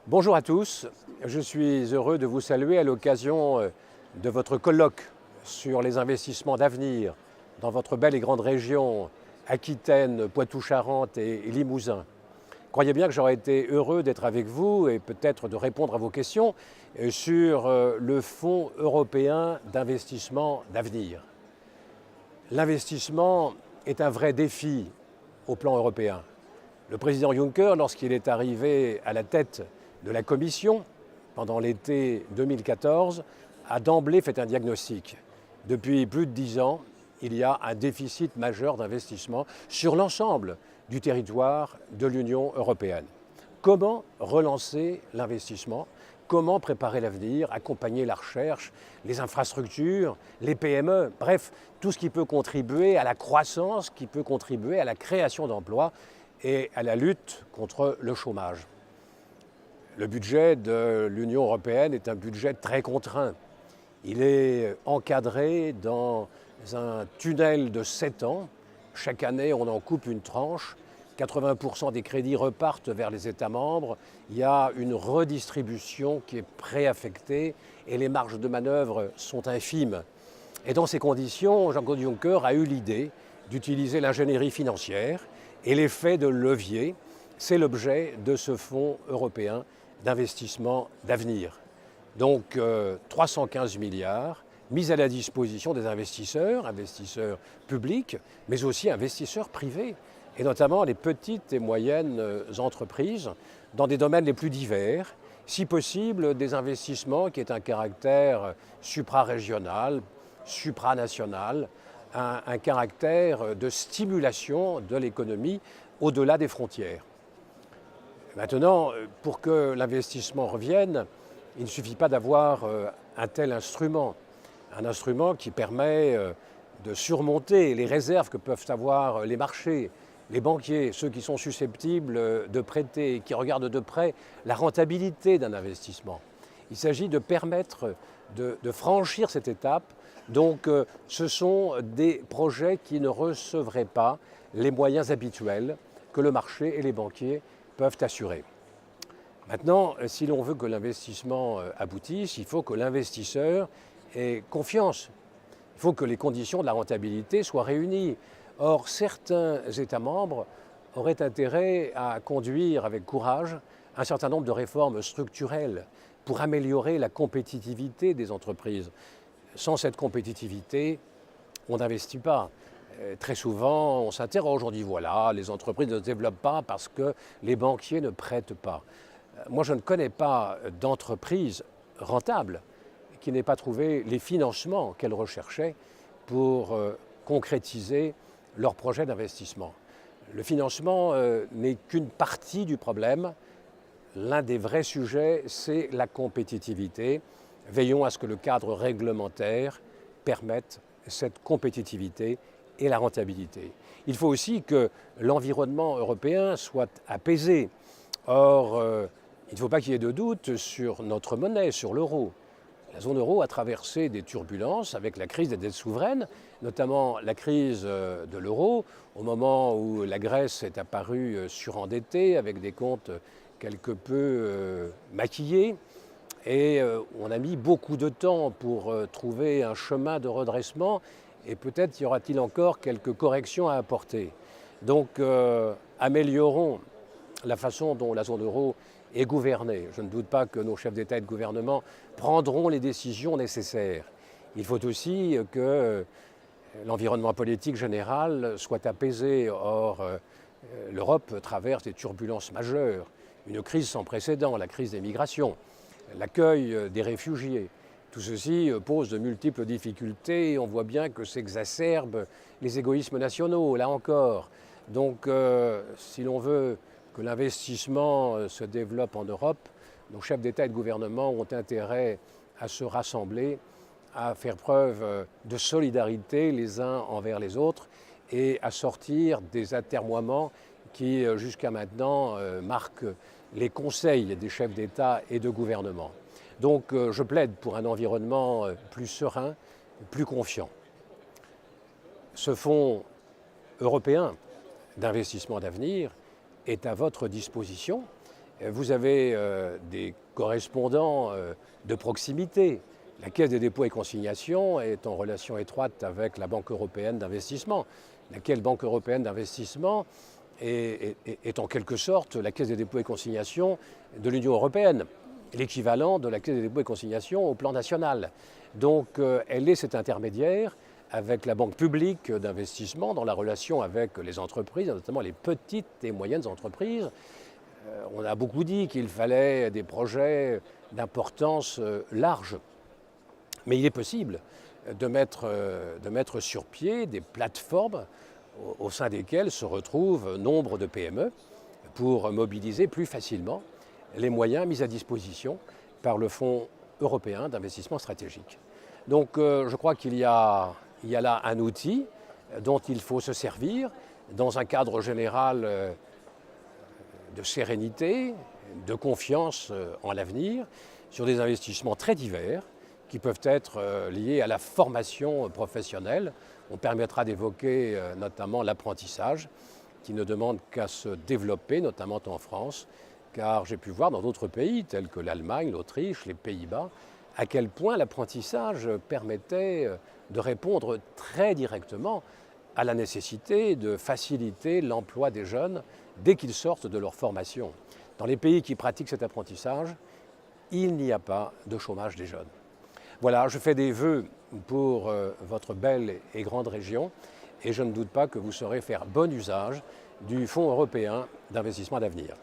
Bonjour à tous, je suis heureux de vous saluer à l'occasion de votre colloque sur les investissements d'avenir dans votre belle et grande région Aquitaine, Poitou-Charentes et Limousin. Croyez bien que j'aurais été heureux d'être avec vous et peut-être de répondre à vos questions sur le Fonds européen d'investissement d'avenir. L'investissement est un vrai défi au plan européen. Le président Juncker, lorsqu'il est arrivé à la tête de la Commission pendant l'été 2014, a d'emblée fait un diagnostic. Depuis plus de 10 ans, il y a un déficit majeur d'investissement sur l'ensemble du territoire de l'Union européenne. Comment relancer l'investissement ? Comment préparer l'avenir, accompagner la recherche, les infrastructures, les PME, bref, tout ce qui peut contribuer à la croissance, qui peut contribuer à la création d'emplois et à la lutte contre le chômage. Le budget de l'Union européenne est un budget très contraint. Il est encadré dans un tunnel de 7 ans. Chaque année, on en coupe une tranche. 80% des crédits repartent vers les États membres. Il y a une redistribution qui est préaffectée et les marges de manœuvre sont infimes. Et dans ces conditions, Jean-Claude Juncker a eu l'idée d'utiliser l'ingénierie financière et l'effet de levier. C'est l'objet de ce fonds européen d'investissement d'avenir. Donc 315 milliards mis à la disposition des investisseurs publics, mais aussi investisseurs privés, et notamment les petites et moyennes entreprises dans des domaines les plus divers, si possible des investissements qui aient un caractère suprarégional, supranational, un caractère de stimulation de l'économie au-delà des frontières. Maintenant, pour que l'investissement revienne, il ne suffit pas d'avoir un tel instrument. Un instrument qui permet de surmonter les réserves que peuvent avoir les marchés, les banquiers, ceux qui sont susceptibles de prêter, qui regardent de près la rentabilité d'un investissement. Il s'agit de permettre de franchir cette étape. Donc ce sont des projets qui ne recevraient pas les moyens habituels que le marché et les banquiers peuvent assurer. Maintenant, si l'on veut que l'investissement aboutisse, il faut que l'investisseur ait confiance. Il faut que les conditions de la rentabilité soient réunies. Or, certains États membres auraient intérêt à conduire avec courage un certain nombre de réformes structurelles pour améliorer la compétitivité des entreprises. Sans cette compétitivité, on n'investit pas. Très souvent, on s'interroge, on dit voilà, les entreprises ne se développent pas parce que les banquiers ne prêtent pas. Moi, je ne connais pas d'entreprise rentable qui n'ait pas trouvé les financements qu'elle recherchait pour concrétiser leur projet d'investissement. Le financement n'est qu'une partie du problème. L'un des vrais sujets, c'est la compétitivité. Veillons à ce que le cadre réglementaire permette cette compétitivité et la rentabilité. Il faut aussi que l'environnement européen soit apaisé. Or, il ne faut pas qu'il y ait de doute sur notre monnaie, sur l'euro. La zone euro a traversé des turbulences avec la crise des dettes souveraines, notamment la crise de l'euro, au moment où la Grèce est apparue surendettée avec des comptes quelque peu maquillés. Et on a mis beaucoup de temps pour trouver un chemin de redressement et peut-être y aura-t-il encore quelques corrections à apporter. Donc améliorons la façon dont la zone euro est gouvernée. Je ne doute pas que nos chefs d'État et de gouvernement prendront les décisions nécessaires. Il faut aussi que l'environnement politique général soit apaisé. Or, l'Europe traverse des turbulences majeures, une crise sans précédent, la crise des migrations, l'accueil des réfugiés. Tout ceci pose de multiples difficultés et on voit bien que s'exacerbent les égoïsmes nationaux, là encore. Donc, si l'on veut que l'investissement se développe en Europe, nos chefs d'État et de gouvernement ont intérêt à se rassembler, à faire preuve de solidarité les uns envers les autres et à sortir des atermoiements qui, jusqu'à maintenant, marquent les conseils des chefs d'État et de gouvernement. Donc je plaide pour un environnement plus serein, plus confiant. Ce fonds européen d'investissement d'avenir est à votre disposition. Vous avez des correspondants de proximité. La Caisse des dépôts et consignations est en relation étroite avec la Banque européenne d'investissement, laquelle Banque européenne d'investissement est en quelque sorte la Caisse des dépôts et consignations de l'Union européenne, l'équivalent de la Caisse des dépôts et consignations au plan national. Donc elle est cet intermédiaire avec la banque publique d'investissement dans la relation avec les entreprises, notamment les petites et moyennes entreprises. On a beaucoup dit qu'il fallait des projets d'importance large, mais il est possible de mettre sur pied des plateformes au sein desquelles se retrouvent nombre de PME pour mobiliser plus facilement les moyens mis à disposition par le Fonds européen d'investissement stratégique. Donc je crois qu'il y a là un outil dont il faut se servir dans un cadre général de sérénité, de confiance en l'avenir, sur des investissements très divers qui peuvent être liés à la formation professionnelle. On permettra d'évoquer notamment l'apprentissage qui ne demande qu'à se développer, notamment en France, car j'ai pu voir dans d'autres pays tels que l'Allemagne, l'Autriche, les Pays-Bas, à quel point l'apprentissage permettait de répondre très directement à la nécessité de faciliter l'emploi des jeunes dès qu'ils sortent de leur formation. Dans les pays qui pratiquent cet apprentissage, il n'y a pas de chômage des jeunes. Voilà, je fais des vœux pour votre belle et grande région et je ne doute pas que vous saurez faire bon usage du Fonds européen d'investissement d'avenir.